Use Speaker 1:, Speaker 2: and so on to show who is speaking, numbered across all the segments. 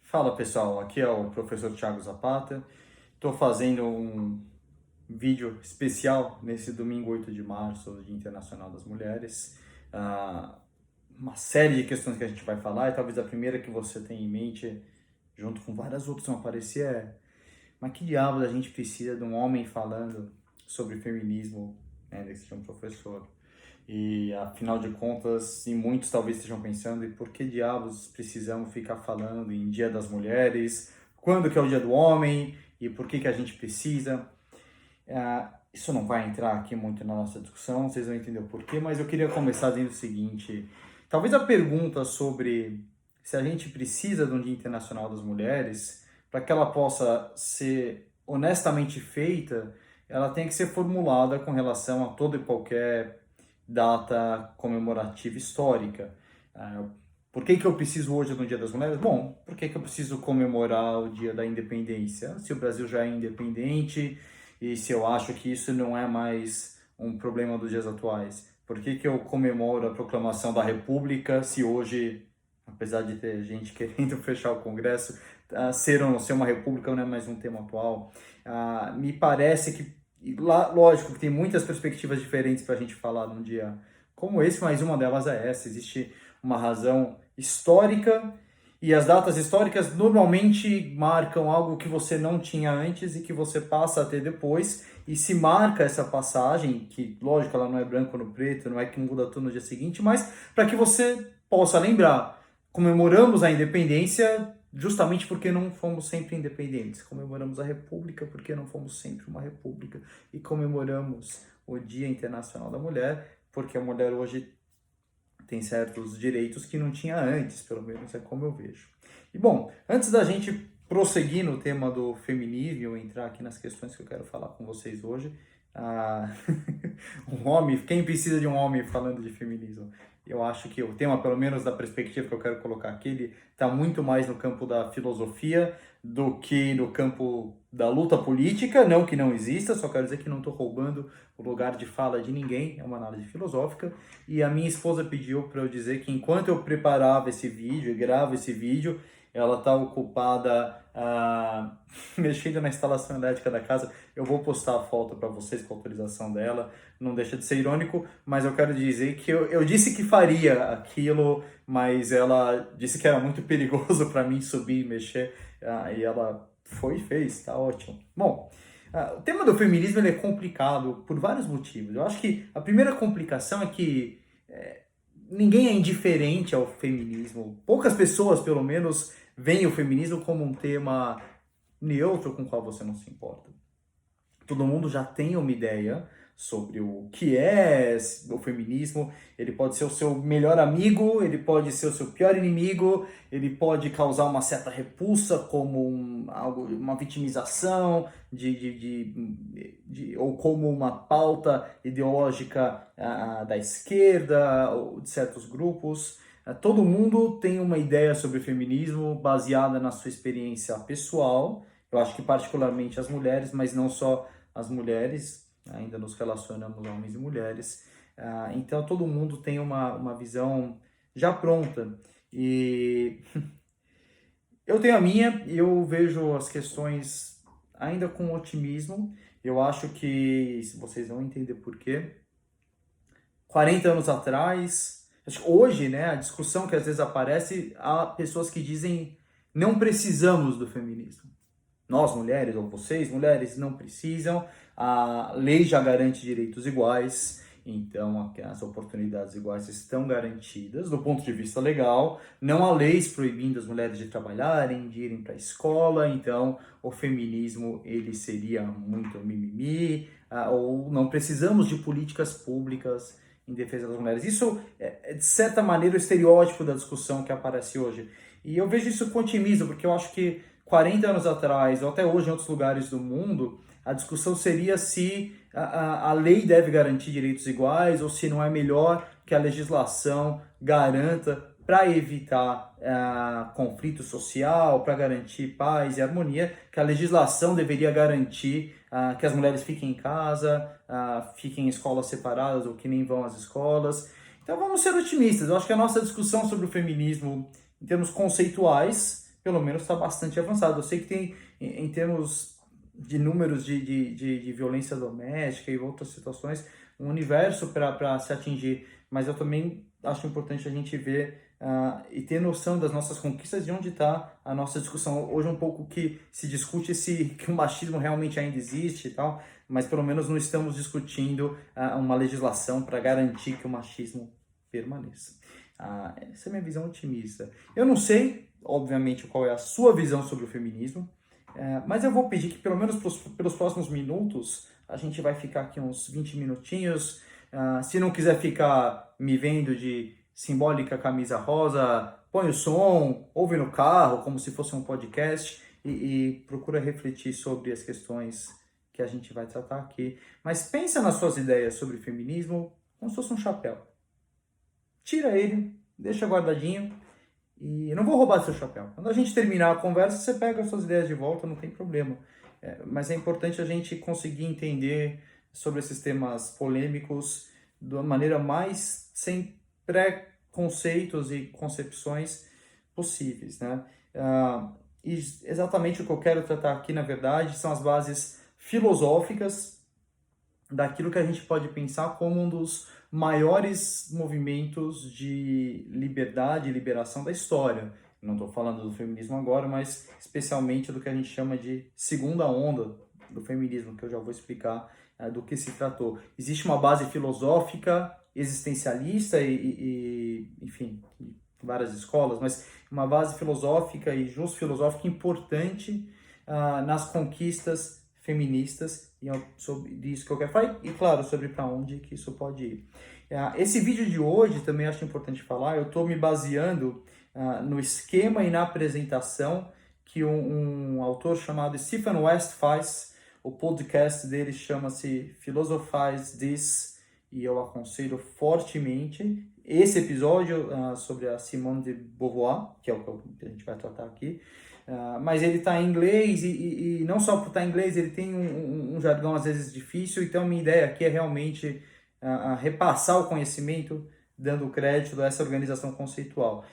Speaker 1: Fala pessoal, aqui é o professor Thiago Zapata. Estou fazendo um vídeo especial nesse domingo 8 de março, Dia Internacional das Mulheres. Ah, uma série de questões que a gente vai falar, e talvez a primeira que você tenha em mente, junto com várias outras que vão aparecer, mas que diabos a gente precisa de um homem falando sobre feminismo, né, desse de um professor? E afinal de contas, e muitos talvez estejam pensando, e por que diabos precisamos ficar falando em Dia das Mulheres? Quando que é o Dia do Homem? E por que que a gente precisa? Isso não vai entrar aqui muito na nossa discussão, vocês vão entender o porquê, mas eu queria começar dizendo o seguinte: talvez a pergunta sobre se a gente precisa de um Dia Internacional das Mulheres, para que ela possa ser honestamente feita, ela tem que ser formulada com relação a toda e qualquer data comemorativa histórica. Por que que eu preciso hoje do Dia das Mulheres? Bom, por que que eu preciso comemorar o Dia da Independência? Se o Brasil já é independente e se eu acho que isso não é mais um problema dos dias atuais. Por que que eu comemoro a proclamação da República se hoje, apesar de ter gente querendo fechar o Congresso, ser ou não ser uma república não é mais um tema atual? Me parece que lógico que tem muitas perspectivas diferentes para a gente falar num dia como esse, mas uma delas é essa. Existe uma razão histórica e as datas históricas normalmente marcam algo que você não tinha antes e que você passa a ter depois. E se marca essa passagem, que lógico ela não é branco no preto, não é que muda tudo no dia seguinte, mas para que você possa lembrar. Comemoramos a independência justamente porque não fomos sempre independentes. Comemoramos a República porque não fomos sempre uma república. E comemoramos o Dia Internacional da Mulher porque a mulher hoje tem certos direitos que não tinha antes, pelo menos é como eu vejo. E bom, antes da gente prosseguir no tema do feminismo, eu entrar aqui nas questões que eu quero falar com vocês hoje, ah, um homem, quem precisa de um homem falando de feminismo? Eu acho que o tema, pelo menos da perspectiva que eu quero colocar aqui, ele está muito mais no campo da filosofia do que no campo da luta política. Não que não exista, só quero dizer que não estou roubando o lugar de fala de ninguém, é uma análise filosófica. E a minha esposa pediu para eu dizer que enquanto eu preparava esse vídeo e gravo esse vídeo, ela está ocupada mexendo na instalação elétrica da casa. Eu vou postar a foto para vocês com a autorização dela, não deixa de ser irônico, mas eu quero dizer que eu disse que faria aquilo, mas ela disse que era muito perigoso para mim subir e mexer, e ela foi e fez, tá ótimo. Bom, o tema do feminismo ele é complicado por vários motivos. Eu acho que a primeira complicação é que ninguém é indiferente ao feminismo. Poucas pessoas, pelo menos, veem o feminismo como um tema neutro com o qual você não se importa. Todo mundo já tem uma ideia sobre o que é o feminismo. Ele pode ser o seu melhor amigo, ele pode ser o seu pior inimigo, ele pode causar uma certa repulsa como uma vitimização ou como uma pauta ideológica da esquerda ou de certos grupos. Todo mundo tem uma ideia sobre o feminismo baseada na sua experiência pessoal. Eu acho que particularmente as mulheres, mas não só as mulheres, ainda nos relacionamos a homens e mulheres. Então todo mundo tem uma visão já pronta. E eu tenho a minha e eu vejo as questões ainda com otimismo. Eu acho que, se vocês vão entender por quê, 40 anos atrás, acho que hoje, né, a discussão que às vezes aparece, há pessoas que dizem não precisamos do feminismo. Nós, mulheres, ou vocês, mulheres, não precisam. A lei já garante direitos iguais, então as oportunidades iguais estão garantidas do ponto de vista legal. Não há leis proibindo as mulheres de trabalharem, de irem para a escola, então o feminismo ele seria muito mimimi, ou não precisamos de políticas públicas em defesa das mulheres. Isso é, de certa maneira, o estereótipo da discussão que aparece hoje. E eu vejo isso com otimismo, porque eu acho que 40 anos atrás, ou até hoje em outros lugares do mundo, a discussão seria se a lei deve garantir direitos iguais ou se não é melhor que a legislação garanta para evitar conflito social, para garantir paz e harmonia, que a legislação deveria garantir que as mulheres fiquem em casa, fiquem em escolas separadas ou que nem vão às escolas. Então vamos ser otimistas. Eu acho que a nossa discussão sobre o feminismo, em termos conceituais, pelo menos está bastante avançado. Eu sei que tem, em termos de números de violência doméstica e outras situações, um universo para se atingir, mas eu também acho importante a gente ver e ter noção das nossas conquistas, de onde está a nossa discussão. Hoje um pouco que se discute que o machismo realmente ainda existe e tal, mas pelo menos não estamos discutindo uma legislação para garantir que o machismo permaneça. Essa é a minha visão otimista. Eu não sei, obviamente, qual é a sua visão sobre o feminismo, mas eu vou pedir que pelo menos pelos próximos minutos, a gente vai ficar aqui uns 20 minutinhos. Se não quiser ficar me vendo de simbólica camisa rosa, põe o som, ouve no carro, como se fosse um podcast, e procura refletir sobre as questões que a gente vai tratar aqui. Mas pensa nas suas ideias sobre feminismo como se fosse um chapéu. Tira ele, deixa guardadinho, e eu não vou roubar seu chapéu. Quando a gente terminar a conversa, você pega as suas ideias de volta, não tem problema. Mas é importante a gente conseguir entender sobre esses temas polêmicos de uma maneira mais sem preconceitos e concepções possíveis, né? E exatamente o que eu quero tratar aqui, na verdade, são as bases filosóficas daquilo que a gente pode pensar como um dos maiores movimentos de liberdade e liberação da história. Não estou falando do feminismo agora, mas especialmente do que a gente chama de segunda onda do feminismo, que eu já vou explicar do que se tratou. Existe uma base filosófica, existencialista enfim, várias escolas, mas uma base filosófica e filosófica importante nas conquistas feministas, e é sobre isso que eu quero falar, e claro, sobre para onde que isso pode ir. Esse vídeo de hoje também acho importante falar, eu estou me baseando no esquema e na apresentação que um autor chamado Stephen West faz. O podcast dele chama-se Philosophize This, e eu aconselho fortemente. Esse episódio sobre a Simone de Beauvoir, que é o que a gente vai tratar aqui, mas ele está em inglês, e não só por estar em inglês, ele tem um jargão às vezes difícil, então minha ideia aqui é realmente repassar o conhecimento, dando crédito a essa organização conceitual.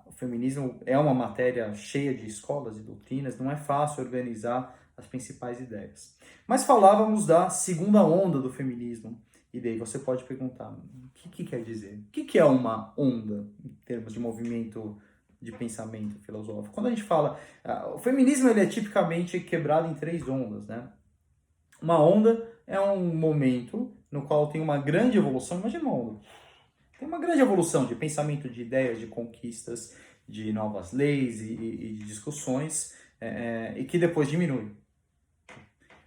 Speaker 1: O feminismo é uma matéria cheia de escolas e doutrinas, não é fácil organizar as principais ideias. Mas falávamos da segunda onda do feminismo, e daí você pode perguntar, o que quer dizer? O que é uma onda, em termos de movimento de pensamento filosófico? Quando a gente fala, o feminismo ele é tipicamente quebrado em 3 ondas, né? Uma onda é um momento no qual tem uma grande evolução, imagina uma onda, tem uma grande evolução de pensamento, de ideias, de conquistas, de novas leis e de discussões, e que depois diminui.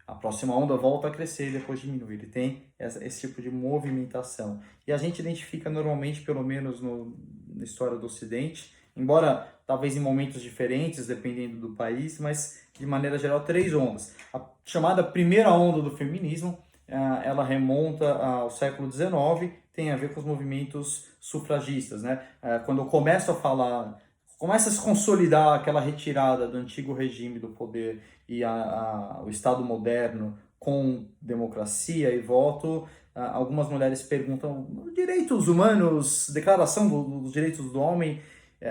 Speaker 1: A próxima onda volta a crescer e depois diminui. Ele tem esse tipo de movimentação. E a gente identifica normalmente, pelo menos na história do Ocidente, embora talvez em momentos diferentes, dependendo do país, mas de maneira geral 3 ondas. A chamada primeira onda do feminismo, ela remonta ao século XIX, tem a ver com os movimentos sufragistas, né? Quando eu começo a falar, começa a se consolidar aquela retirada do antigo regime do poder e o Estado moderno com democracia e voto, algumas mulheres perguntam, direitos humanos, declaração dos direitos do homem,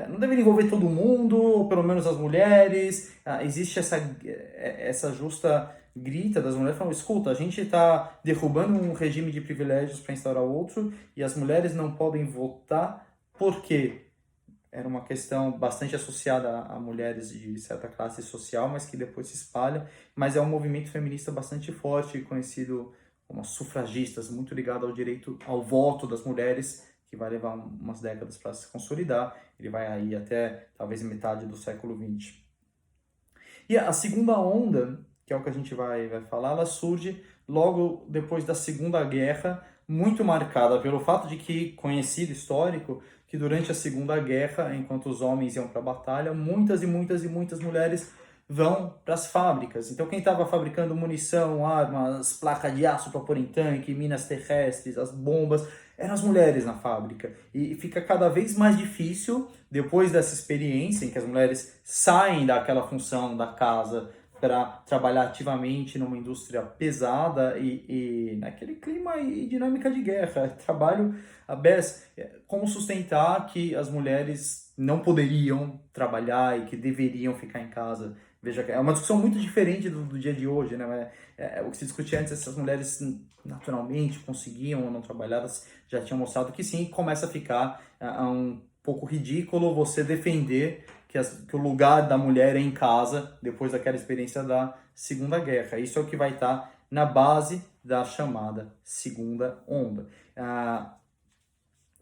Speaker 1: não deveria envolver todo mundo, ou pelo menos as mulheres? Existe essa justa grita das mulheres falando, escuta, a gente está derrubando um regime de privilégios para instaurar outro, e as mulheres não podem votar, por quê? Era uma questão bastante associada a mulheres de certa classe social, mas que depois se espalha. Mas é um movimento feminista bastante forte, conhecido como sufragistas, muito ligado ao direito ao voto das mulheres, que vai levar umas décadas para se consolidar. Ele vai aí até talvez metade do século XX. E a segunda onda, que é o que a gente vai falar, ela surge logo depois da Segunda Guerra, muito marcada pelo fato de que, conhecido histórico, que durante a Segunda Guerra, enquanto os homens iam para a batalha, muitas mulheres vão para as fábricas. Então quem estava fabricando munição, armas, placa de aço para pôr em tanque, minas terrestres, as bombas, eram as mulheres na fábrica. E fica cada vez mais difícil, depois dessa experiência em que as mulheres saem daquela função da casa para trabalhar ativamente numa indústria pesada e naquele clima e dinâmica de guerra. Trabalho a BES, como sustentar que as mulheres não poderiam trabalhar e que deveriam ficar em casa. Veja, é uma discussão muito diferente do dia de hoje, né? O que se discutia antes, essas mulheres naturalmente conseguiam ou não trabalhar, elas já tinham mostrado que sim, começa a ficar um pouco ridículo você defender que o lugar da mulher é em casa depois daquela experiência da Segunda Guerra. Isso é o que vai estar na base da chamada Segunda Onda.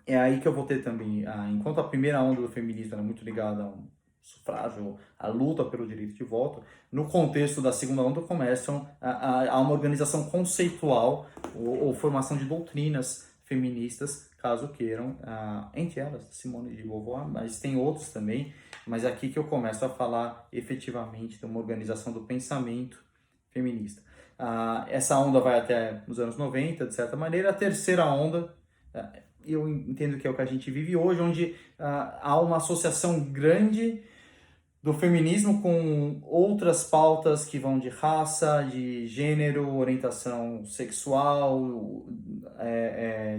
Speaker 1: É aí que eu vou ter também, enquanto a primeira onda do feminismo era muito ligada ao sufrágio, à luta pelo direito de voto, no contexto da segunda onda começam a uma organização conceitual ou formação de doutrinas feministas, caso queiram, entre elas Simone de Beauvoir, mas tem outros também, mas é aqui que eu começo a falar efetivamente de uma organização do pensamento feminista. Essa onda vai até os anos 90, de certa maneira. A terceira onda, eu entendo que é o que a gente vive hoje, onde há uma associação grande do feminismo com outras pautas que vão de raça, de gênero, orientação sexual,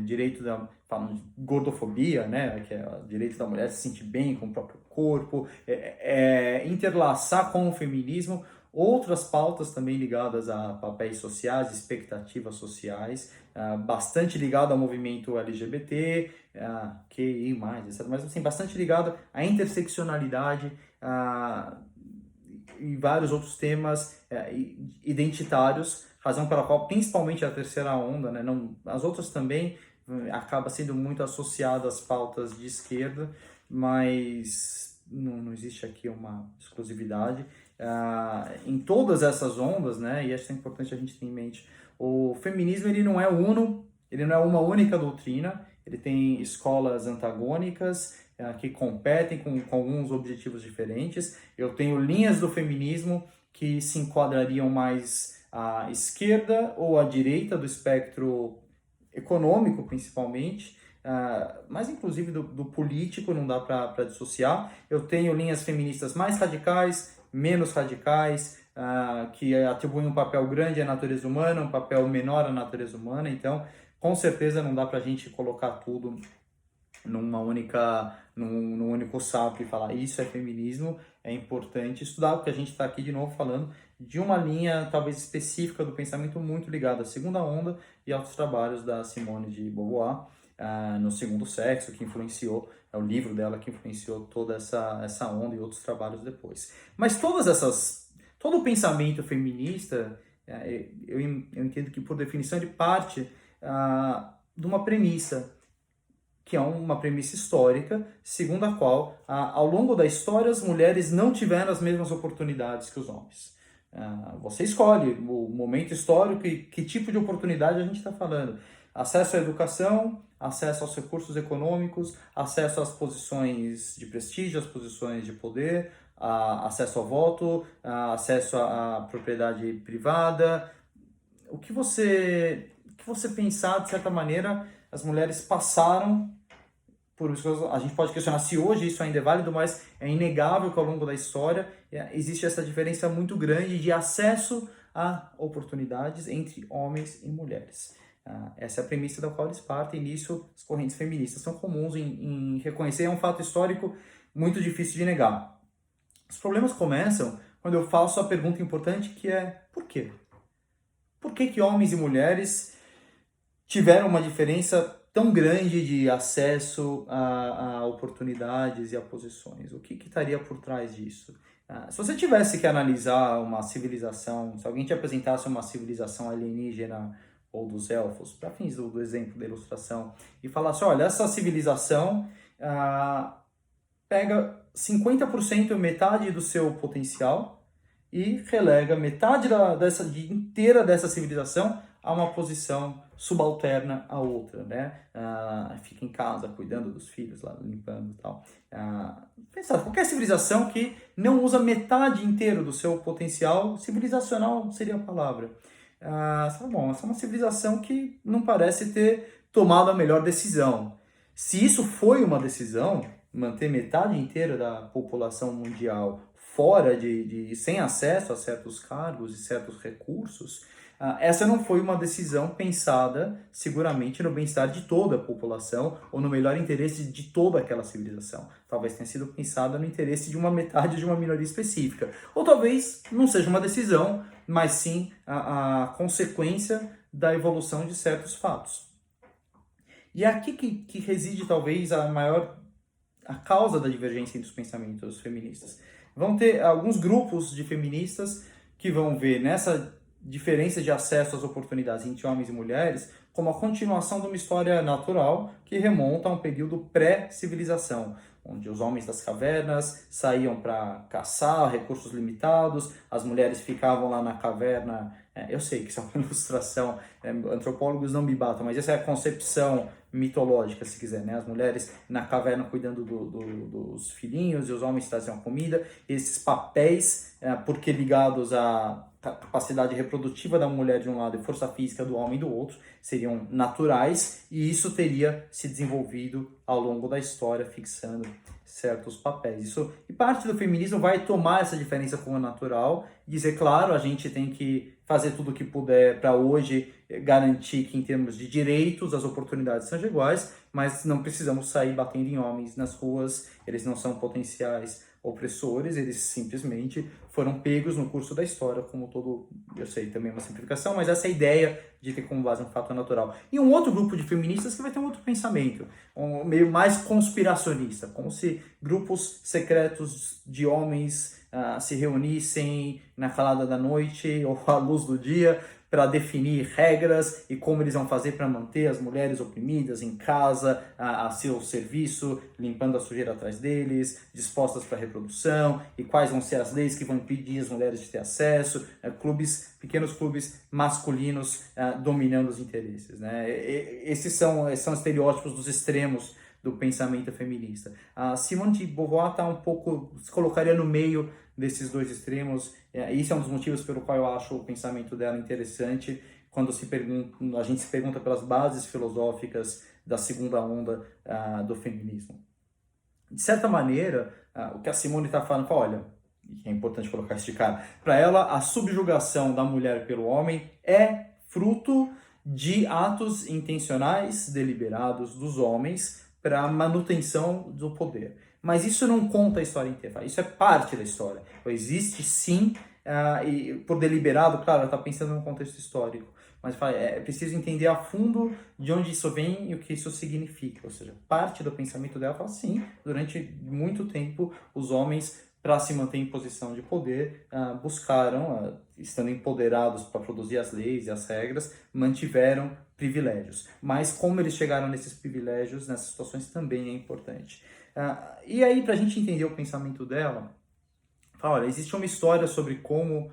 Speaker 1: direito da gordofobia, né, que é o direito da mulher se sentir bem com o próprio corpo, interlaçar com o feminismo outras pautas também ligadas a papéis sociais, expectativas sociais, bastante ligado ao movimento LGBT, QI+, etc. Mas assim, bastante ligado à interseccionalidade, e vários outros temas identitários, razão pela qual principalmente a terceira onda, né, não, as outras também acaba sendo muito associada às pautas de esquerda, mas não existe aqui uma exclusividade. Em todas essas ondas, né, e acho que é importante a gente ter em mente, o feminismo ele não é uno, ele não é uma única doutrina, ele tem escolas antagônicas que competem com alguns objetivos diferentes. Eu tenho linhas do feminismo que se enquadrariam mais à esquerda ou à direita do espectro econômico, principalmente, mas inclusive do político não dá para dissociar. Eu tenho linhas feministas mais radicais, menos radicais, que atribuem um papel grande à natureza humana, um papel menor à natureza humana. Então, com certeza não dá para a gente colocar tudo num único saco e falar isso é feminismo. É importante estudar, porque a gente está aqui de novo falando de uma linha talvez específica do pensamento muito ligada à segunda onda e aos trabalhos da Simone de Beauvoir, no Segundo Sexo, que influenciou, é o livro dela que influenciou toda essa onda e outros trabalhos depois. Mas todo o pensamento feminista, eu entendo que por definição ele parte de uma premissa, que é uma premissa histórica, segundo a qual, ao longo da história, as mulheres não tiveram as mesmas oportunidades que os homens. Você escolhe o momento histórico e que tipo de oportunidade a gente está falando. Acesso à educação, acesso aos recursos econômicos, acesso às posições de prestígio, às posições de poder, acesso ao voto, acesso à propriedade privada. O que você pensar, de certa maneira, as mulheres passaram por isso. A gente pode questionar se hoje isso ainda é válido, mas é inegável que ao longo da história existe essa diferença muito grande de acesso a oportunidades entre homens e mulheres. Essa é a premissa da qual eles partem, e nisso as correntes feministas são comuns em reconhecer, é um fato histórico muito difícil de negar. Os problemas começam quando eu faço a pergunta importante, que é por quê? Por que homens e mulheres tiveram uma diferença tão grande de acesso a oportunidades e a posições? O que estaria por trás disso? Se você tivesse que analisar uma civilização, se alguém te apresentasse uma civilização alienígena ou dos elfos, para fins do exemplo da ilustração, e falasse, olha, essa civilização pega 50%, metade do seu potencial, e relega metade inteira dessa civilização a uma posição subalterna à outra, né? Fica em casa cuidando dos filhos, lá limpando e tal. Pensar, qualquer civilização que não usa metade inteira do seu potencial, civilizacional seria a palavra. Bom, essa é uma civilização que não parece ter tomado a melhor decisão. Se isso foi uma decisão, manter metade inteira da população mundial fora sem acesso a certos cargos e certos recursos, essa não foi uma decisão pensada seguramente no bem-estar de toda a população ou no melhor interesse de toda aquela civilização. Talvez tenha sido pensada no interesse de uma metade de uma minoria específica. Ou talvez não seja uma decisão, mas sim a consequência da evolução de certos fatos. E é aqui que reside talvez a causa da divergência entre os pensamentos feministas. Vão ter alguns grupos de feministas que vão ver nessa diferença de acesso às oportunidades entre homens e mulheres como a continuação de uma história natural que remonta a um período pré-civilização, onde os homens das cavernas saíam para caçar recursos limitados, as mulheres ficavam lá na caverna. Eu sei que isso é uma ilustração, antropólogos não me batam, mas essa é a concepção mitológica, se quiser, né? As mulheres na caverna cuidando dos filhinhos e os homens traziam comida. Esses papéis, porque ligados à capacidade reprodutiva da mulher de um lado e força física do homem do outro, seriam naturais, e isso teria se desenvolvido ao longo da história, fixando certos papéis. E parte do feminismo vai tomar essa diferença como natural e dizer, claro, a gente tem que fazer tudo o que puder para hoje garantir que, em termos de direitos, as oportunidades sejam iguais, mas não precisamos sair batendo em homens nas ruas, eles não são potenciais opressores, eles simplesmente foram pegos no curso da história, como todo, eu sei, também é uma simplificação, mas essa é a ideia de ter como base um fato natural. E um outro grupo de feministas que vai ter um outro pensamento, meio mais conspiracionista, como se grupos secretos de homens se reunissem na calada da noite ou à luz do dia para definir regras e como eles vão fazer para manter as mulheres oprimidas em casa, a seu serviço, limpando a sujeira atrás deles, dispostas para a reprodução, e quais vão ser as leis que vão impedir as mulheres de ter acesso, pequenos clubes masculinos dominando os interesses, né? Esses são estereótipos dos extremos do pensamento feminista. A Simone de Beauvoir se colocaria no meio desses dois extremos. Isso é um dos motivos pelo qual eu acho o pensamento dela interessante, quando a gente se pergunta pelas bases filosóficas da segunda onda do feminismo. De certa maneira, o que a Simone está falando, olha, e é importante colocar isso de cara, para ela a subjugação da mulher pelo homem é fruto de atos intencionais, deliberados dos homens para a manutenção do poder. Mas isso não conta a história inteira, isso é parte da história. Existe sim, e por deliberado, claro, ela está pensando num contexto histórico, mas é preciso entender a fundo de onde isso vem e o que isso significa. Ou seja, parte do pensamento dela fala sim, durante muito tempo os homens, para se manter em posição de poder, buscaram, estando empoderados para produzir as leis e as regras, mantiveram privilégios. Mas como eles chegaram nesses privilégios, nessas situações, também é importante. E aí, para a gente entender o pensamento dela, olha, existe uma história sobre como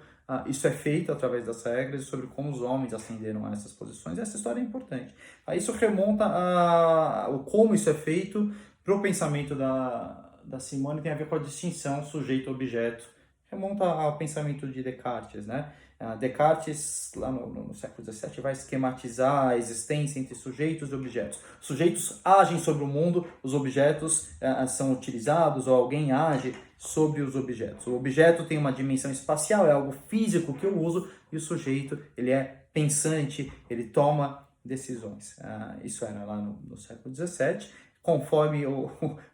Speaker 1: isso é feito através das regras e sobre como os homens ascenderam a essas posições. Essa história é importante. Isso remonta a como isso é feito para o pensamento da Simone, tem a ver com a distinção sujeito-objeto. Remonta ao pensamento de Descartes, né? Descartes, lá no século XVII, vai esquematizar a existência entre sujeitos e objetos. Sujeitos agem sobre o mundo, os objetos são utilizados, ou alguém age sobre os objetos. O objeto tem uma dimensão espacial, é algo físico que eu uso, e o sujeito, ele é pensante, ele toma decisões. Isso era lá no século XVII, conforme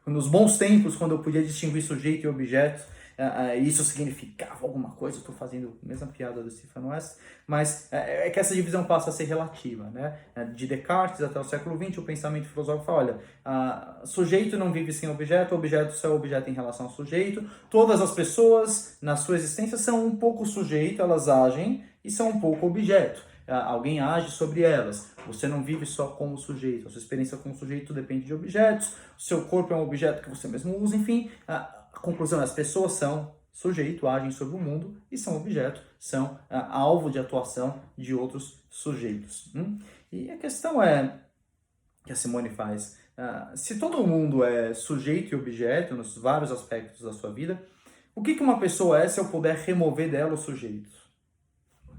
Speaker 1: nos bons tempos, quando eu podia distinguir sujeito e objeto, isso significava alguma coisa. Estou fazendo a mesma piada do Stephen West, mas é que essa divisão passa a ser relativa, né? De Descartes até o século XX, o pensamento filosófico fala, olha, sujeito não vive sem objeto, objeto só é objeto em relação ao sujeito, todas as pessoas na sua existência são um pouco sujeito, elas agem, e são um pouco objeto. Alguém age sobre elas. Você não vive só como sujeito, a sua experiência como sujeito depende de objetos, o seu corpo é um objeto que você mesmo usa, enfim. A conclusão é: as pessoas são sujeito, agem sobre o mundo, e são objeto, são alvo de atuação de outros sujeitos. E a questão que a Simone faz, se todo mundo é sujeito e objeto nos vários aspectos da sua vida, o que uma pessoa é se eu puder remover dela o sujeito?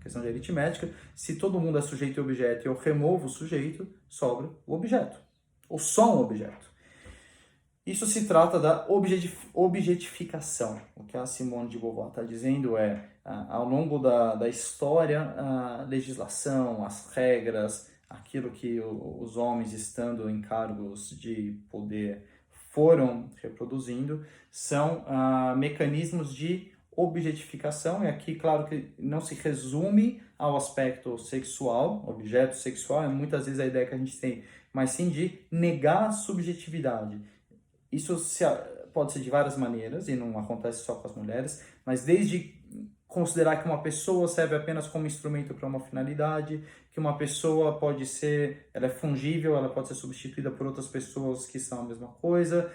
Speaker 1: Questão de aritmética, se todo mundo é sujeito e objeto e eu removo o sujeito, sobra o objeto, ou só um objeto. Isso se trata da objetificação. O que a Simone de Beauvoir está dizendo é, ao longo da história, a legislação, as regras, aquilo que os homens estando em cargos de poder foram reproduzindo, são mecanismos de objetificação, e aqui, claro que não se resume ao aspecto sexual, objeto sexual, é muitas vezes a ideia que a gente tem, mas sim de negar a subjetividade. Isso pode ser de várias maneiras, e não acontece só com as mulheres, mas desde considerar que uma pessoa serve apenas como instrumento para uma finalidade, que uma pessoa pode ser, ela é fungível, ela pode ser substituída por outras pessoas que são a mesma coisa,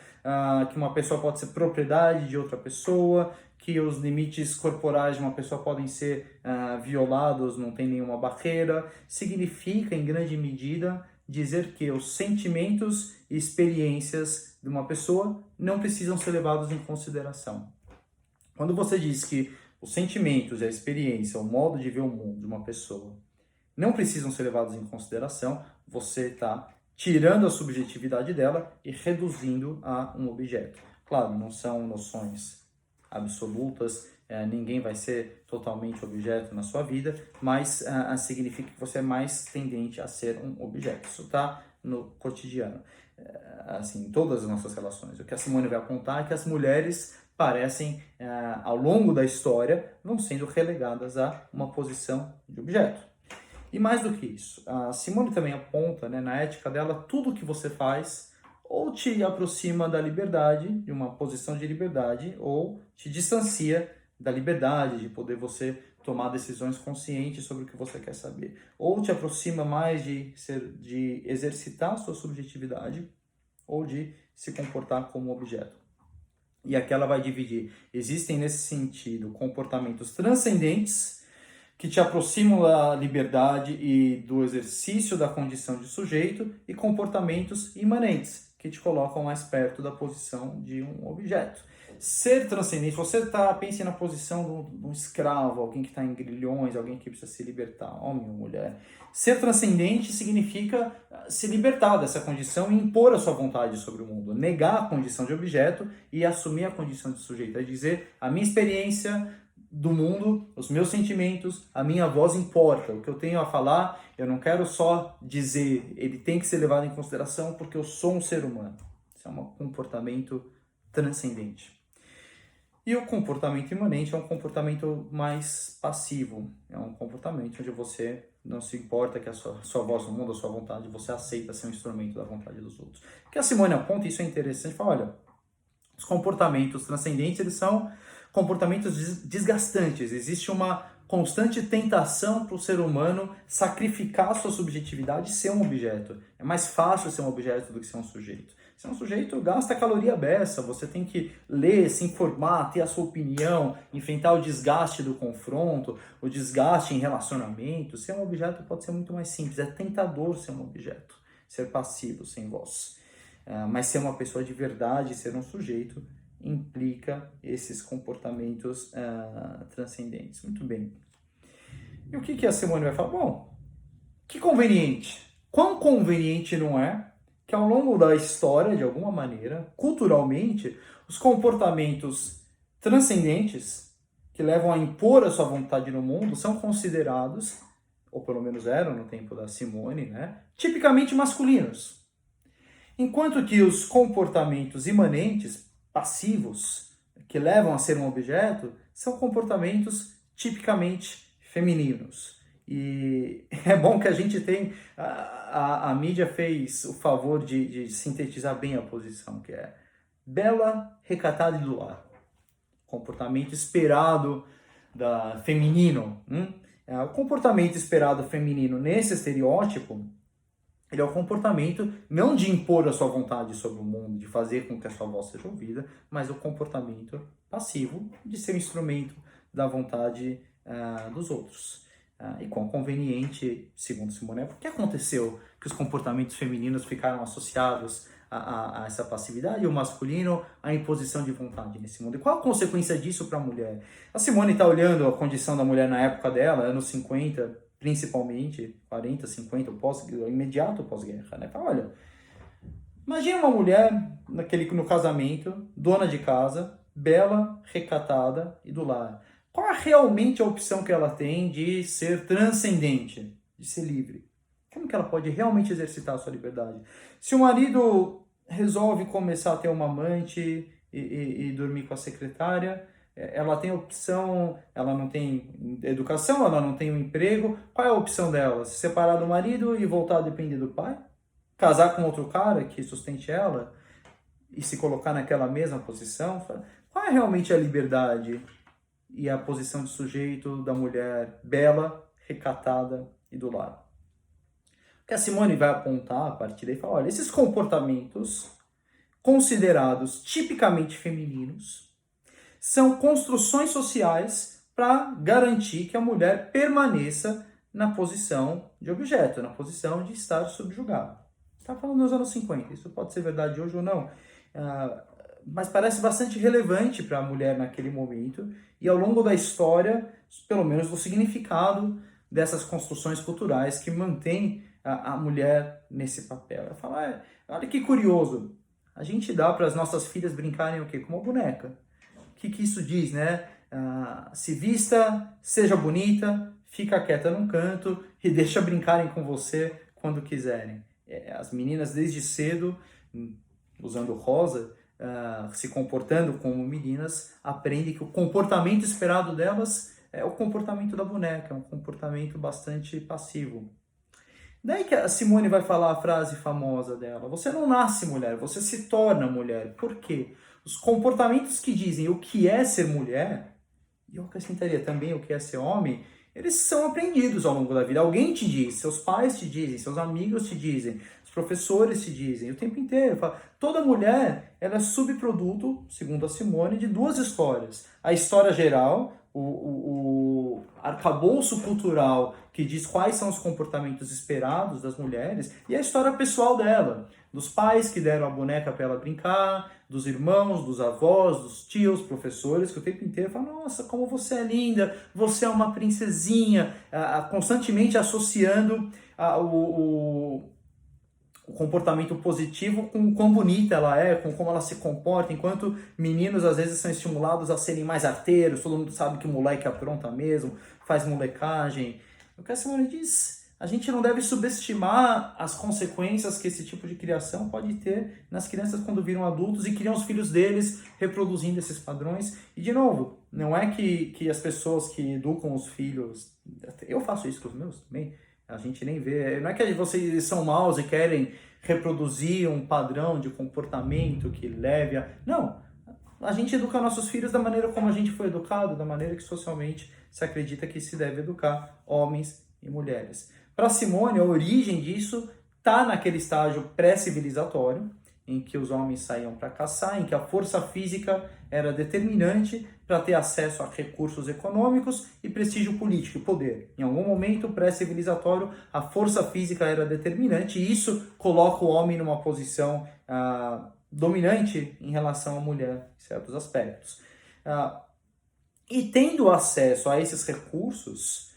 Speaker 1: que uma pessoa pode ser propriedade de outra pessoa, que os limites corporais de uma pessoa podem ser violados, não tem nenhuma barreira, significa, em grande medida, dizer que os sentimentos e experiências de uma pessoa não precisam ser levados em consideração. Quando você diz que os sentimentos e a experiência, o modo de ver o mundo de uma pessoa não precisam ser levados em consideração, você está tirando a subjetividade dela e reduzindo a um objeto. Claro, não são noções absolutas, ninguém vai ser totalmente objeto na sua vida, mas significa que você é mais tendente a ser um objeto. Isso está no cotidiano, assim, em todas as nossas relações. O que a Simone vai apontar é que as mulheres parecem, ao longo da história, vão sendo relegadas a uma posição de objeto. E mais do que isso, a Simone também aponta, na ética dela, tudo que você faz ou te aproxima da liberdade, de uma posição de liberdade, ou te distancia da liberdade, de poder você tomar decisões conscientes sobre o que você quer saber. Ou te aproxima mais de exercitar a sua subjetividade, ou de se comportar como objeto. E aqui ela vai dividir. Existem, nesse sentido, comportamentos transcendentes, que te aproximam da liberdade e do exercício da condição de sujeito, e comportamentos imanentes, que te colocam mais perto da posição de um objeto. Ser transcendente, você pense na posição de um escravo, alguém que está em grilhões, alguém que precisa se libertar, homem ou mulher. Ser transcendente significa se libertar dessa condição e impor a sua vontade sobre o mundo, negar a condição de objeto e assumir a condição de sujeito, é dizer, a minha experiência do mundo, os meus sentimentos, a minha voz importa. O que eu tenho a falar, eu não quero só dizer, ele tem que ser levado em consideração porque eu sou um ser humano. Isso é um comportamento transcendente. E o comportamento imanente é um comportamento mais passivo. É um comportamento onde você não se importa que a sua voz no mundo, a sua vontade, você aceita ser um instrumento da vontade dos outros. O que a Simone aponta, isso é interessante, fala, olha, os comportamentos transcendentes, eles são comportamentos desgastantes. Existe uma constante tentação para o ser humano sacrificar a sua subjetividade e ser um objeto. É mais fácil ser um objeto do que ser um sujeito. Ser um sujeito gasta caloria beça, você tem que ler, se informar, ter a sua opinião, enfrentar o desgaste do confronto, o desgaste em relacionamento. Ser um objeto pode ser muito mais simples, é tentador ser um objeto, ser passivo, sem voz. Mas ser uma pessoa de verdade, ser um sujeito, implica esses comportamentos transcendentes. Muito bem. E o que a Simone vai falar? Bom, que conveniente. Quão conveniente não é que ao longo da história, de alguma maneira, culturalmente, os comportamentos transcendentes que levam a impor a sua vontade no mundo são considerados, ou pelo menos eram no tempo da Simone, tipicamente masculinos. Enquanto que os comportamentos imanentes, passivos, que levam a ser um objeto, são comportamentos tipicamente femininos. E é bom que a gente tem, a mídia fez o favor de sintetizar bem a posição, que é bela, recatada e do lar. Comportamento esperado feminino. O comportamento esperado feminino nesse estereótipo, ele é o comportamento não de impor a sua vontade sobre o mundo, de fazer com que a sua voz seja ouvida, mas o comportamento passivo de ser um instrumento da vontade dos outros. E quão conveniente, segundo Simone, por que aconteceu que os comportamentos femininos ficaram associados a essa passividade e o masculino à imposição de vontade nesse mundo? E qual a consequência disso para a mulher? A Simone está olhando a condição da mulher na época dela, anos 50, principalmente, 40, 50, imediato pós-guerra, Fala, olha, Imagina uma mulher no casamento, dona de casa, bela, recatada e do lar. Qual é realmente a opção que ela tem de ser transcendente, de ser livre? Como que ela pode realmente exercitar a sua liberdade? Se o marido resolve começar a ter uma amante e dormir com a secretária, ela tem opção, ela não tem educação, ela não tem um emprego, qual é a opção dela? Se separar do marido e voltar a depender do pai? Casar com outro cara que sustente ela e se colocar naquela mesma posição? Qual é realmente a liberdade e a posição de sujeito da mulher bela, recatada e do lar? O que a Simone vai apontar a partir daí, fala, olha, esses comportamentos considerados tipicamente femininos são construções sociais para garantir que a mulher permaneça na posição de objeto, na posição de estar subjugada. Está falando nos anos 50, isso pode ser verdade hoje ou não, mas parece bastante relevante para a mulher naquele momento e ao longo da história, pelo menos do significado dessas construções culturais que mantêm a mulher nesse papel. Eu falo, olha que curioso, a gente dá para as nossas filhas brincarem o quê? Com uma boneca. O que isso diz, né? Se vista, seja bonita, fica quieta num canto e deixa brincarem com você quando quiserem. As meninas desde cedo, usando rosa, se comportando como meninas, aprendem que o comportamento esperado delas é o comportamento da boneca, é um comportamento bastante passivo. Daí que a Simone vai falar a frase famosa dela, você não nasce mulher, você se torna mulher. Por quê? Os comportamentos que dizem o que é ser mulher, e eu acrescentaria também o que é ser homem, eles são aprendidos ao longo da vida. Alguém te diz, seus pais te dizem, seus amigos te dizem, os professores te dizem, o tempo inteiro. Toda mulher ela é subproduto, segundo a Simone, de duas histórias. A história geral, o arcabouço cultural que diz quais são os comportamentos esperados das mulheres, e a história pessoal dela, dos pais que deram a boneca para ela brincar, dos irmãos, dos avós, dos tios, professores, que o tempo inteiro falam, nossa, como você é linda, você é uma princesinha, constantemente associando o comportamento positivo com o quão bonita ela é, com como ela se comporta, enquanto meninos às vezes são estimulados a serem mais arteiros, todo mundo sabe que o moleque apronta mesmo, faz molecagem. O que a Simone diz, a gente não deve subestimar as consequências que esse tipo de criação pode ter nas crianças quando viram adultos e criam os filhos deles reproduzindo esses padrões. E, de novo, não é que as pessoas que educam os filhos... Eu faço isso com os meus também. A gente nem vê... Não é que vocês são maus e querem reproduzir um padrão de comportamento que leve a... Não. A gente educa nossos filhos da maneira como a gente foi educado, da maneira que socialmente se acredita que se deve educar homens e mulheres. Para Simone, a origem disso está naquele estágio pré-civilizatório, em que os homens saíam para caçar, em que a força física era determinante para ter acesso a recursos econômicos e prestígio político e poder. Em algum momento pré-civilizatório, a força física era determinante e isso coloca o homem numa posição dominante em relação à mulher em certos aspectos. E tendo acesso a esses recursos,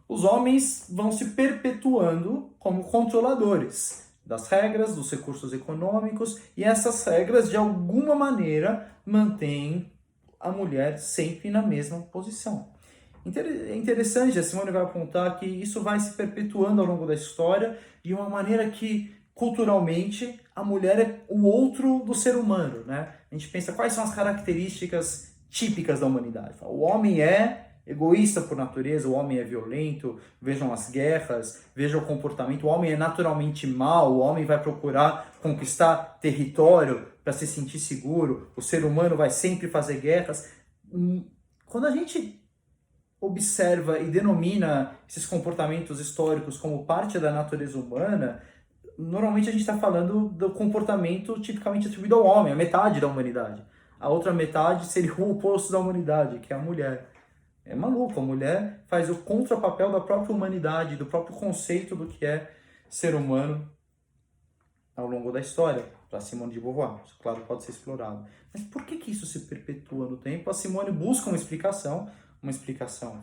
Speaker 1: os homens vão se perpetuando como controladores das regras, dos recursos econômicos, e essas regras, de alguma maneira, mantêm a mulher sempre na mesma posição. É interessante, a Simone vai apontar que isso vai se perpetuando ao longo da história de uma maneira que, culturalmente, a mulher é o outro do ser humano, né? A gente pensa quais são as características típicas da humanidade. O homem é egoísta por natureza, o homem é violento, vejam as guerras, vejam o comportamento, o homem é naturalmente mau, o homem vai procurar conquistar território para se sentir seguro, o ser humano vai sempre fazer guerras. Quando a gente observa e denomina esses comportamentos históricos como parte da natureza humana, normalmente a gente está falando do comportamento tipicamente atribuído ao homem, a metade da humanidade. A outra metade seria o oposto da humanidade, que é a mulher. É maluco, a mulher faz o contrapapel da própria humanidade, do próprio conceito do que é ser humano ao longo da história, para Simone de Beauvoir. Isso, claro, pode ser explorado. Mas por que isso se perpetua no tempo? A Simone busca uma explicação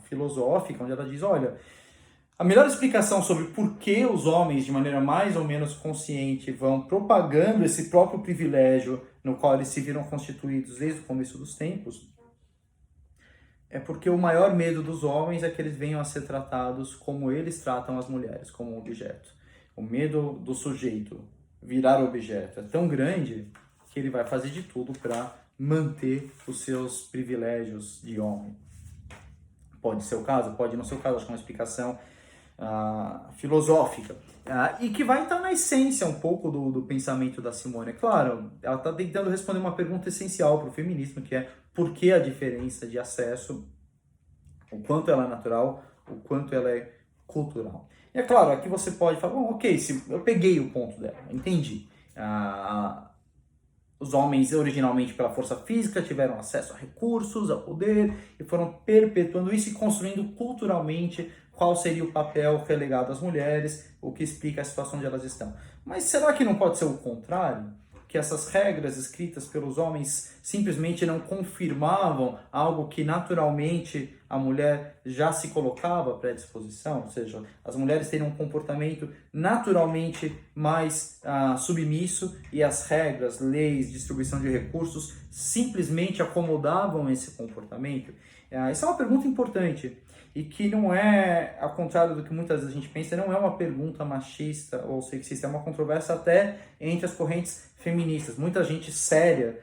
Speaker 1: filosófica, onde ela diz, olha, A melhor explicação sobre por que os homens, de maneira mais ou menos consciente, vão propagando esse próprio privilégio no qual eles se viram constituídos desde o começo dos tempos, é porque o maior medo dos homens é que eles venham a ser tratados como eles tratam as mulheres, como um objeto. O medo do sujeito virar objeto é tão grande que ele vai fazer de tudo para manter os seus privilégios de homem. Pode ser o caso, pode não ser o caso, acho que é uma explicação filosófica. E que vai estar na essência um pouco do pensamento da Simone. É claro, ela está tentando responder uma pergunta essencial para o feminismo, que é por que a diferença de acesso, o quanto ela é natural, o quanto ela é cultural. E é claro, aqui você pode falar, bom, ok, eu peguei o ponto dela, entendi. Os homens, originalmente pela força física, tiveram acesso a recursos, a poder, e foram perpetuando isso e construindo culturalmente qual seria o papel relegado às mulheres, o que explica a situação onde elas estão. Mas será que não pode ser o contrário? Que essas regras escritas pelos homens simplesmente não confirmavam algo que naturalmente a mulher já se colocava à predisposição? Ou seja, as mulheres teriam um comportamento naturalmente mais submisso e as regras, leis, distribuição de recursos simplesmente acomodavam esse comportamento? Essa é uma pergunta importante e que não é, ao contrário do que muitas vezes a gente pensa, não é uma pergunta machista ou sexista, é uma controvérsia até entre as correntes feministas. Muita gente séria,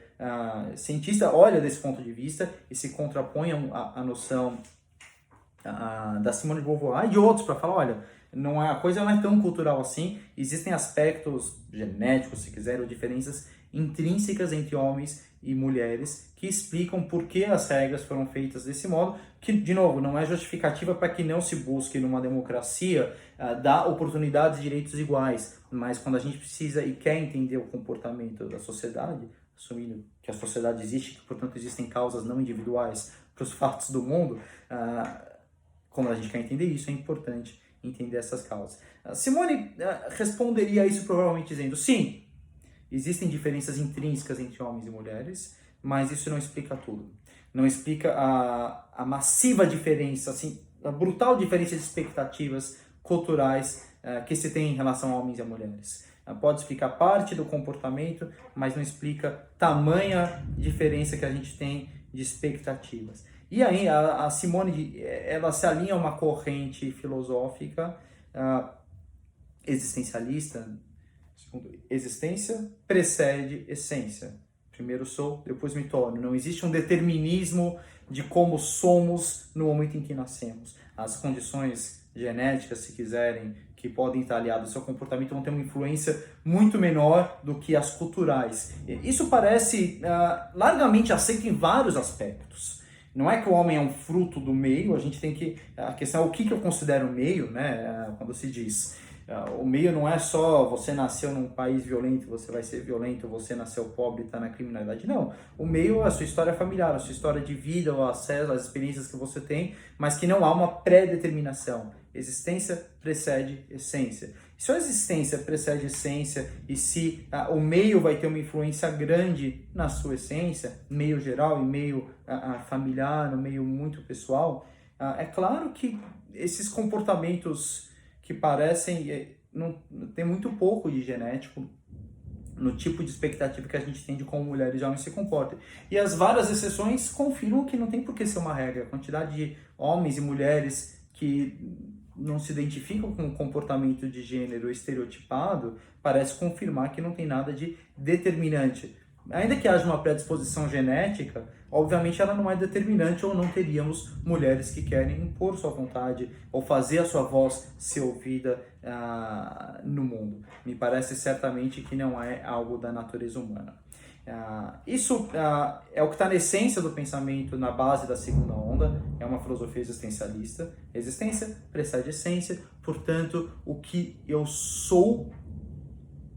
Speaker 1: cientista, olha desse ponto de vista e se contrapõe à noção da Simone de Beauvoir e de outros para falar, olha, a coisa não é tão cultural assim, existem aspectos genéticos, se quiser, ou diferenças intrínsecas entre homens e mulheres que explicam por que as regras foram feitas desse modo, que, de novo, não é justificativa para que não se busque numa democracia dar oportunidades e direitos iguais, mas quando a gente precisa e quer entender o comportamento da sociedade, assumindo que a sociedade existe, que, portanto, existem causas não individuais para os fatos do mundo, quando a gente quer entender isso, é importante entender essas causas. Simone responderia a isso provavelmente dizendo, sim, existem diferenças intrínsecas entre homens e mulheres, mas isso não explica tudo. Não explica a massiva diferença, assim, a brutal diferença de expectativas culturais que se tem em relação a homens e a mulheres. Pode explicar parte do comportamento, mas não explica tamanha diferença que a gente tem de expectativas. E aí a Simone, ela se alinha a uma corrente filosófica existencialista. Segundo, existência precede essência. Primeiro sou, depois me torno. Não existe um determinismo de como somos no momento em que nascemos. As condições genéticas, se quiserem, que podem estar aliadas ao seu comportamento, vão ter uma influência muito menor do que as culturais. Isso parece largamente aceito em vários aspectos. Não é que o homem é um fruto do meio, a gente tem que... A questão é o que eu considero meio, né? Quando se diz... O meio não é só você nasceu num país violento, você vai ser violento, você nasceu pobre e está na criminalidade. Não. O meio é a sua história familiar, a sua história de vida, o acesso, as experiências que você tem, mas que não há uma pré-determinação. Existência precede essência. Se a existência precede essência e se o meio vai ter uma influência grande na sua essência, meio geral e meio familiar, no meio muito pessoal, é claro que esses comportamentos que parecem, não, tem muito pouco de genético no tipo de expectativa que a gente tem de como mulheres e homens se comportam. E as várias exceções confirmam que não tem por que ser uma regra. A quantidade de homens e mulheres que não se identificam com o comportamento de gênero estereotipado parece confirmar que não tem nada de determinante. Ainda que haja uma predisposição genética, obviamente ela não é determinante ou não teríamos mulheres que querem impor sua vontade ou fazer a sua voz ser ouvida no mundo. Me parece certamente que não é algo da natureza humana. Isso é o que está na essência do pensamento, na base da segunda onda, é uma filosofia existencialista. Existência precede essência, portanto, o que eu sou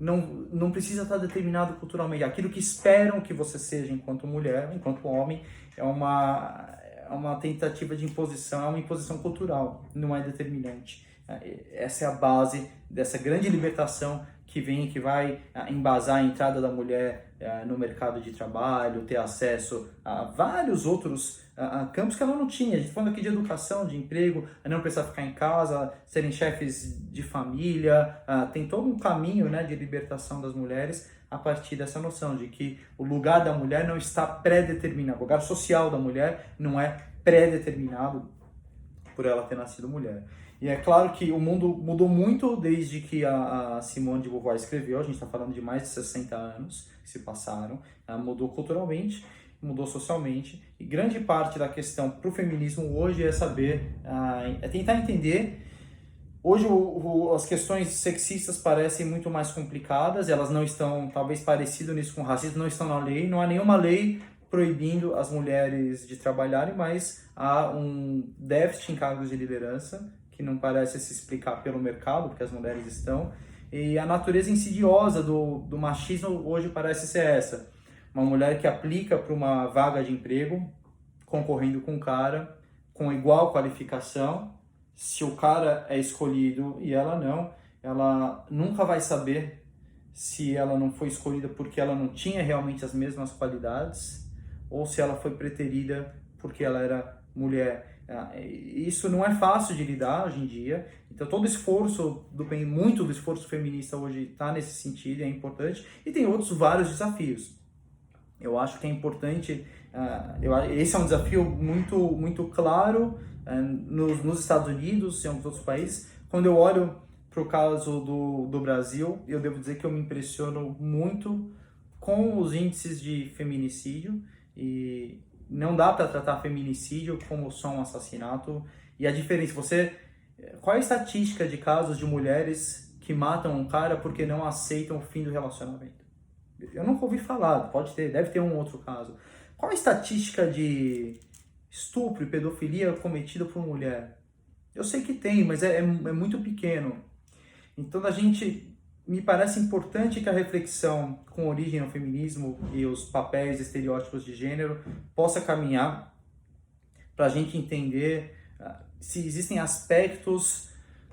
Speaker 1: não precisa estar determinado culturalmente. Aquilo que esperam que você seja enquanto mulher, enquanto homem, é uma tentativa de imposição, é uma imposição cultural, não é determinante. Essa é a base dessa grande libertação que vai embasar a entrada da mulher no mercado de trabalho, ter acesso a vários outros campos que ela não tinha. A gente está falando aqui de educação, de emprego, não precisar ficar em casa, serem chefes de família, tem todo um caminho, né, de libertação das mulheres a partir dessa noção de que o lugar da mulher não está pré-determinado, o lugar social da mulher não é pré-determinado por ela ter nascido mulher. E é claro que o mundo mudou muito desde que a Simone de Beauvoir escreveu. A gente está falando de mais de 60 anos que se passaram. Mudou culturalmente, mudou socialmente. E grande parte da questão para o feminismo hoje é saber, é tentar entender. Hoje as questões sexistas parecem muito mais complicadas. Elas não estão, talvez parecido nisso com o racismo, não estão na lei. Não há nenhuma lei proibindo as mulheres de trabalharem, mas há um déficit em cargos de liderança que não parece se explicar pelo mercado, porque as mulheres estão. E a natureza insidiosa do machismo hoje parece ser essa. Uma mulher que aplica para uma vaga de emprego, concorrendo com um cara com igual qualificação. Se o cara é escolhido e ela não, ela nunca vai saber se ela não foi escolhida porque ela não tinha realmente as mesmas qualidades ou se ela foi preterida porque ela era mulher. Isso não é fácil de lidar hoje em dia, então todo esforço, muito do esforço feminista hoje está nesse sentido, é importante, e tem outros vários desafios. Eu acho que é importante, esse é um desafio muito claro nos Estados Unidos e em alguns outros países. Quando eu olho para o caso do Brasil, eu devo dizer que eu me impressiono muito com os índices de feminicídio, e não dá para tratar feminicídio como só um assassinato. E a diferença, qual é a estatística de casos de mulheres que matam um cara porque não aceitam o fim do relacionamento? Eu nunca ouvi falar, deve ter um outro caso. Qual a estatística de estupro e pedofilia cometida por mulher? Eu sei que tem, mas é muito pequeno. Então me parece importante que a reflexão com origem no feminismo e os papéis e estereótipos de gênero possa caminhar para a gente entender se existem aspectos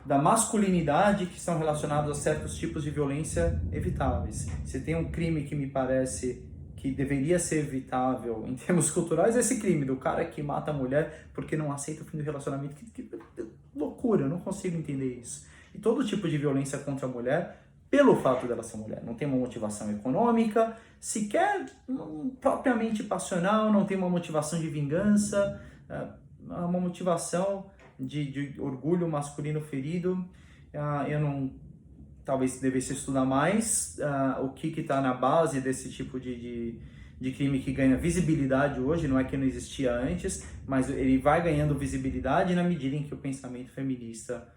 Speaker 1: da masculinidade que são relacionados a certos tipos de violência evitáveis. Se tem um crime que me parece que deveria ser evitável em termos culturais, é esse crime do cara que mata a mulher porque não aceita o fim do relacionamento. Que loucura, eu não consigo entender isso. E todo tipo de violência contra a mulher, pelo fato dela ser mulher, não tem uma motivação econômica, sequer propriamente passional, não tem uma motivação de vingança, uma motivação de orgulho masculino ferido. Talvez devesse estudar mais o que está na base desse tipo de crime que ganha visibilidade hoje. Não é que não existia antes, mas ele vai ganhando visibilidade na medida em que o pensamento feminista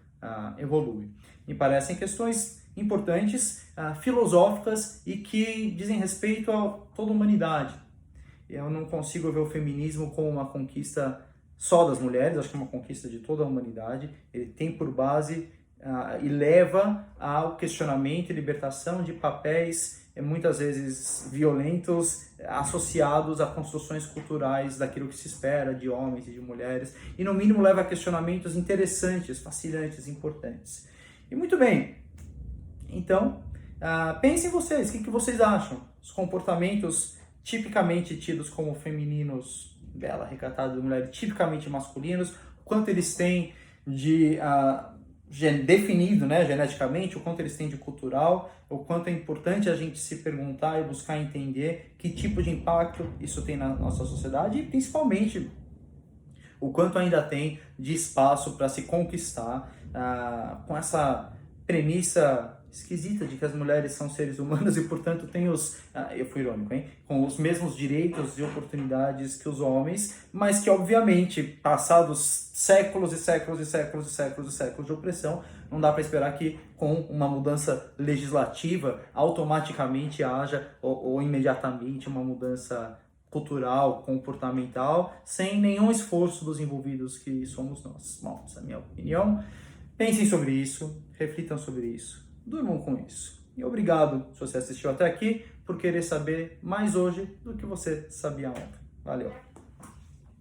Speaker 1: evolui. Me parecem questões importantes, filosóficas e que dizem respeito a toda a humanidade. Eu não consigo ver o feminismo como uma conquista só das mulheres, acho que é uma conquista de toda a humanidade. Ele tem por base e leva ao questionamento e libertação de papéis muitas vezes violentos associados a construções culturais daquilo que se espera de homens e de mulheres, e no mínimo leva a questionamentos interessantes, fascinantes, importantes. E muito bem, então pensem vocês, o que vocês acham? Os comportamentos tipicamente tidos como femininos, bela, recatada, mulheres tipicamente masculinos, quanto eles têm de definido, né, geneticamente, o quanto eles têm de cultural, o quanto é importante a gente se perguntar e buscar entender que tipo de impacto isso tem na nossa sociedade e principalmente o quanto ainda tem de espaço para se conquistar com essa premissa esquisita de que as mulheres são seres humanos e, portanto, têm eu fui irônico, hein? Com os mesmos direitos e oportunidades que os homens, mas que, obviamente, passados séculos e séculos e séculos e séculos e séculos de opressão, não dá para esperar que, com uma mudança legislativa, automaticamente haja ou imediatamente uma mudança cultural, comportamental, sem nenhum esforço dos envolvidos que somos nós. Bom, essa é a minha opinião. Pensem sobre isso, reflitam sobre isso. Durmam com isso. E obrigado, se você assistiu até aqui, por querer saber mais hoje do que você sabia ontem. Valeu!